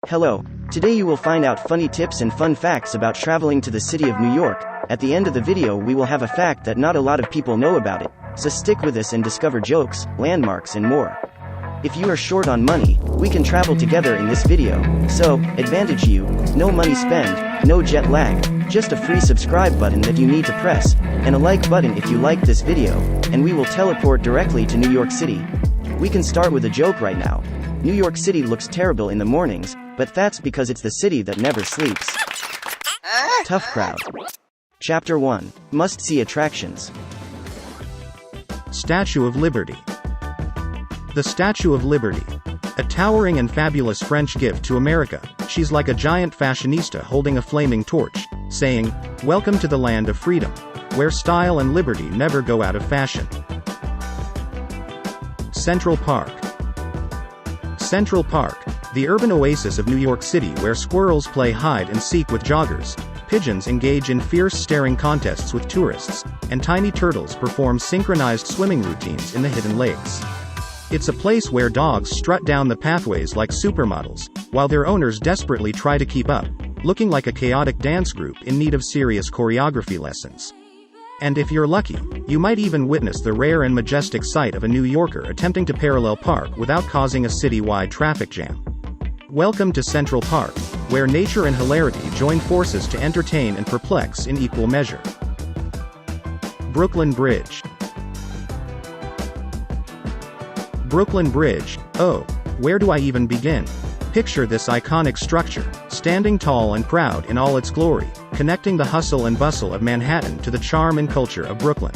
Hello. Today you will find out funny tips and fun facts about traveling to the city of New York. At the end of the video we will have a fact that not a lot of people know about it, so stick with us and discover jokes, landmarks and more. If you are short on money, we can travel together in this video. So, advantage you, no money spend, no jet lag, just a free subscribe button that you need to press, and a like button if you liked this video, and we will teleport directly to New York City. We can start with a joke right now. New York City looks terrible in the mornings, but that's because it's the city that never sleeps. Tough crowd. Chapter 1. Must-see attractions. Statue of Liberty. The Statue of Liberty. A towering and fabulous French gift to America. She's like a giant fashionista holding a flaming torch, saying, "Welcome to the land of freedom, where style and liberty never go out of fashion." Central Park. Central Park, the urban oasis of New York City where squirrels play hide and seek with joggers, pigeons engage in fierce staring contests with tourists, and tiny turtles perform synchronized swimming routines in the hidden lakes. It's a place where dogs strut down the pathways like supermodels, while their owners desperately try to keep up, looking like a chaotic dance group in need of serious choreography lessons. And if you're lucky, you might even witness the rare and majestic sight of a New Yorker attempting to parallel park without causing a city-wide traffic jam. Welcome to Central Park, where nature and hilarity join forces to entertain and perplex in equal measure. Brooklyn Bridge. Brooklyn Bridge, oh, where do I even begin? Picture this iconic structure, standing tall and proud in all its glory, connecting the hustle and bustle of Manhattan to the charm and culture of Brooklyn.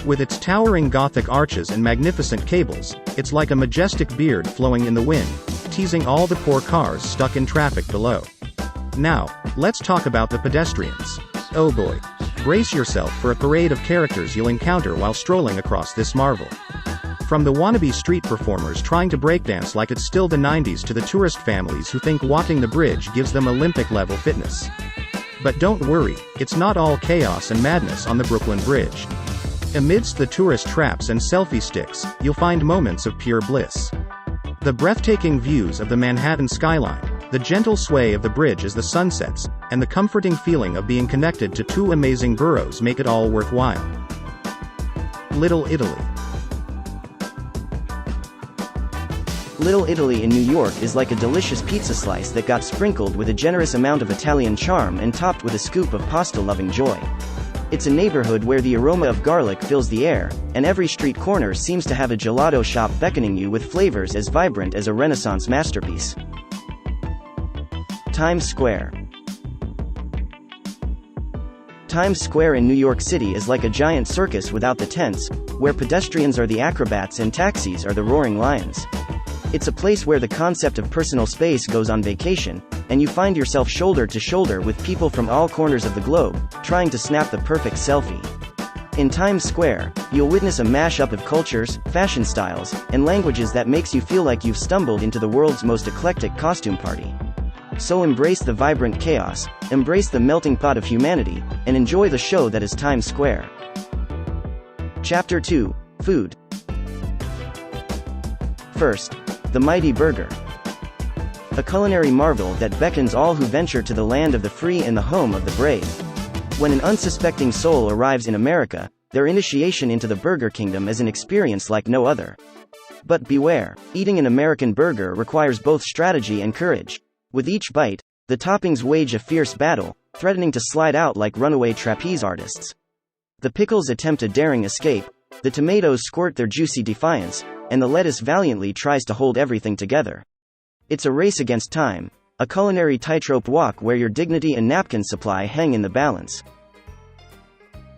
With its towering Gothic arches and magnificent cables, it's like a majestic beard flowing in the wind, teasing all the poor cars stuck in traffic below. Now, let's talk about the pedestrians. Oh boy. Brace yourself for a parade of characters you'll encounter while strolling across this marvel. From the wannabe street performers trying to breakdance like it's still the 90s to the tourist families who think walking the bridge gives them Olympic-level fitness. But don't worry, it's not all chaos and madness on the Brooklyn Bridge. Amidst the tourist traps and selfie sticks, you'll find moments of pure bliss. The breathtaking views of the Manhattan skyline, the gentle sway of the bridge as the sun sets, and the comforting feeling of being connected to two amazing boroughs make it all worthwhile. Little Italy. Little Italy in New York is like a delicious pizza slice that got sprinkled with a generous amount of Italian charm and topped with a scoop of pasta-loving joy. It's a neighborhood where the aroma of garlic fills the air, and every street corner seems to have a gelato shop beckoning you with flavors as vibrant as a Renaissance masterpiece. Times Square. Times Square in New York City is like a giant circus without the tents, where pedestrians are the acrobats and taxis are the roaring lions. It's a place where the concept of personal space goes on vacation, and you find yourself shoulder to shoulder with people from all corners of the globe, trying to snap the perfect selfie. In Times Square, you'll witness a mashup of cultures, fashion styles, and languages that makes you feel like you've stumbled into the world's most eclectic costume party. So embrace the vibrant chaos, embrace the melting pot of humanity, and enjoy the show that is Times Square. Chapter 2. Food. First, the mighty burger. A culinary marvel that beckons all who venture to the land of the free and the home of the brave. When an unsuspecting soul arrives in America, their initiation into the Burger Kingdom is an experience like no other. But beware, eating an American burger requires both strategy and courage. With each bite, the toppings wage a fierce battle, threatening to slide out like runaway trapeze artists. The pickles attempt a daring escape, the tomatoes squirt their juicy defiance, and the lettuce valiantly tries to hold everything together. It's a race against time, a culinary tightrope walk where your dignity and napkin supply hang in the balance.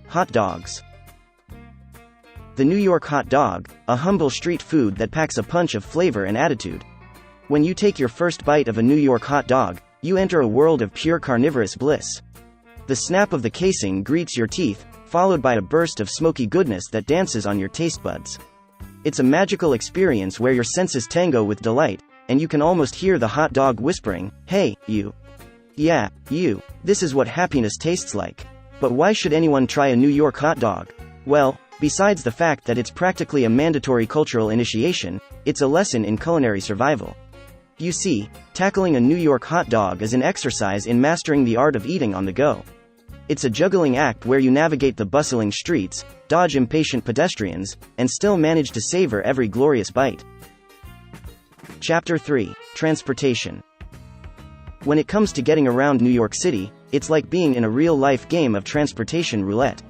Hot dogs. The New York hot dog, a humble street food that packs a punch of flavor and attitude. When you take your first bite of a New York hot dog, you enter a world of pure carnivorous bliss. The snap of the casing greets your teeth, followed by a burst of smoky goodness that dances on your taste buds. It's a magical experience where your senses tango with delight, and you can almost hear the hot dog whispering, "Hey, you. Yeah, you. This is what happiness tastes like." But why should anyone try a New York hot dog? Well, besides the fact that it's practically a mandatory cultural initiation, it's a lesson in culinary survival. You see, tackling a New York hot dog is an exercise in mastering the art of eating on the go. It's a juggling act where you navigate the bustling streets, dodge impatient pedestrians, and still manage to savor every glorious bite. Chapter 3: Transportation. When it comes to getting around New York City, it's like being in a real-life game of transportation roulette.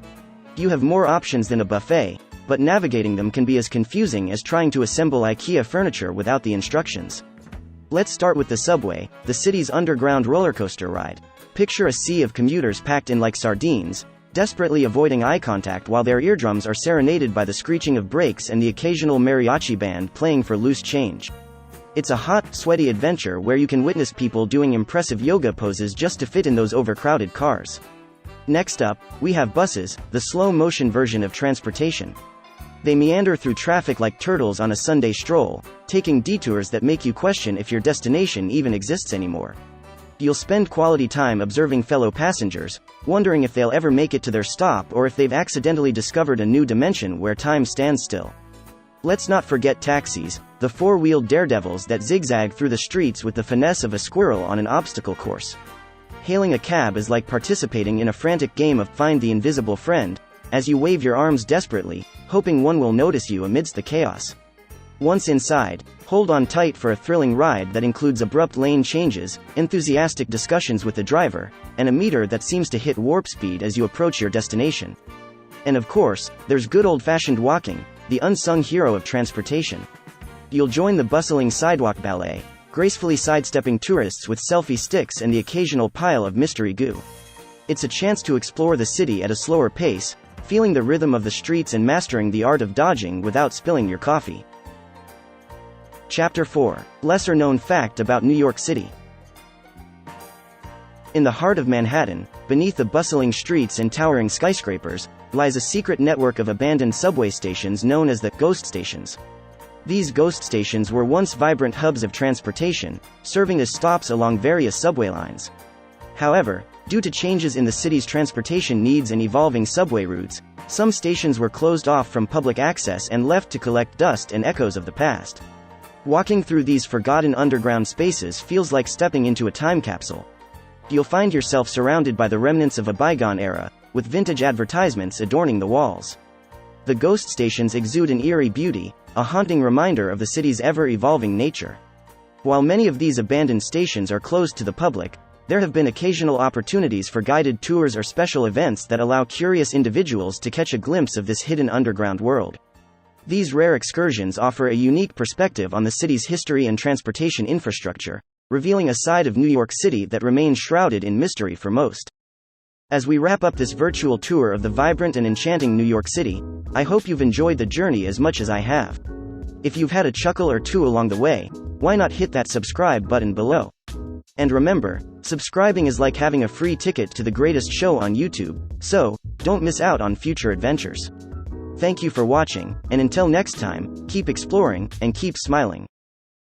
You have more options than a buffet, but navigating them can be as confusing as trying to assemble IKEA furniture without the instructions. Let's start with the subway, the city's underground roller coaster ride. Picture a sea of commuters packed in like sardines, desperately avoiding eye contact while their eardrums are serenaded by the screeching of brakes and the occasional mariachi band playing for loose change. It's a hot, sweaty adventure where you can witness people doing impressive yoga poses just to fit in those overcrowded cars. Next up, we have buses, the slow-motion version of transportation. They meander through traffic like turtles on a Sunday stroll, taking detours that make you question if your destination even exists anymore. You'll spend quality time observing fellow passengers, wondering if they'll ever make it to their stop or if they've accidentally discovered a new dimension where time stands still. Let's not forget taxis, the four-wheeled daredevils that zigzag through the streets with the finesse of a squirrel on an obstacle course. Hailing a cab is like participating in a frantic game of Find the Invisible Friend, as you wave your arms desperately, hoping one will notice you amidst the chaos. Once inside, hold on tight for a thrilling ride that includes abrupt lane changes, enthusiastic discussions with the driver, and a meter that seems to hit warp speed as you approach your destination. And of course, there's good old-fashioned walking, the unsung hero of transportation. You'll join the bustling sidewalk ballet, gracefully sidestepping tourists with selfie sticks and the occasional pile of mystery goo. It's a chance to explore the city at a slower pace, feeling the rhythm of the streets and mastering the art of dodging without spilling your coffee. Chapter 4: Lesser-known fact about New York City. In the heart of Manhattan, beneath the bustling streets and towering skyscrapers, lies a secret network of abandoned subway stations known as the ghost stations. These ghost stations were once vibrant hubs of transportation, serving as stops along various subway lines. However, due to changes in the city's transportation needs and evolving subway routes, some stations were closed off from public access and left to collect dust and echoes of the past. Walking through these forgotten underground spaces feels like stepping into a time capsule. You'll find yourself surrounded by the remnants of a bygone era, with vintage advertisements adorning the walls. The ghost stations exude an eerie beauty, a haunting reminder of the city's ever-evolving nature. While many of these abandoned stations are closed to the public, there have been occasional opportunities for guided tours or special events that allow curious individuals to catch a glimpse of this hidden underground world. These rare excursions offer a unique perspective on the city's history and transportation infrastructure, revealing a side of New York City that remains shrouded in mystery for most. As we wrap up this virtual tour of the vibrant and enchanting New York City, I hope you've enjoyed the journey as much as I have. If you've had a chuckle or two along the way, why not hit that subscribe button below? And remember, subscribing is like having a free ticket to the greatest show on YouTube, so don't miss out on future adventures. Thank you for watching, and until next time, keep exploring, and keep smiling.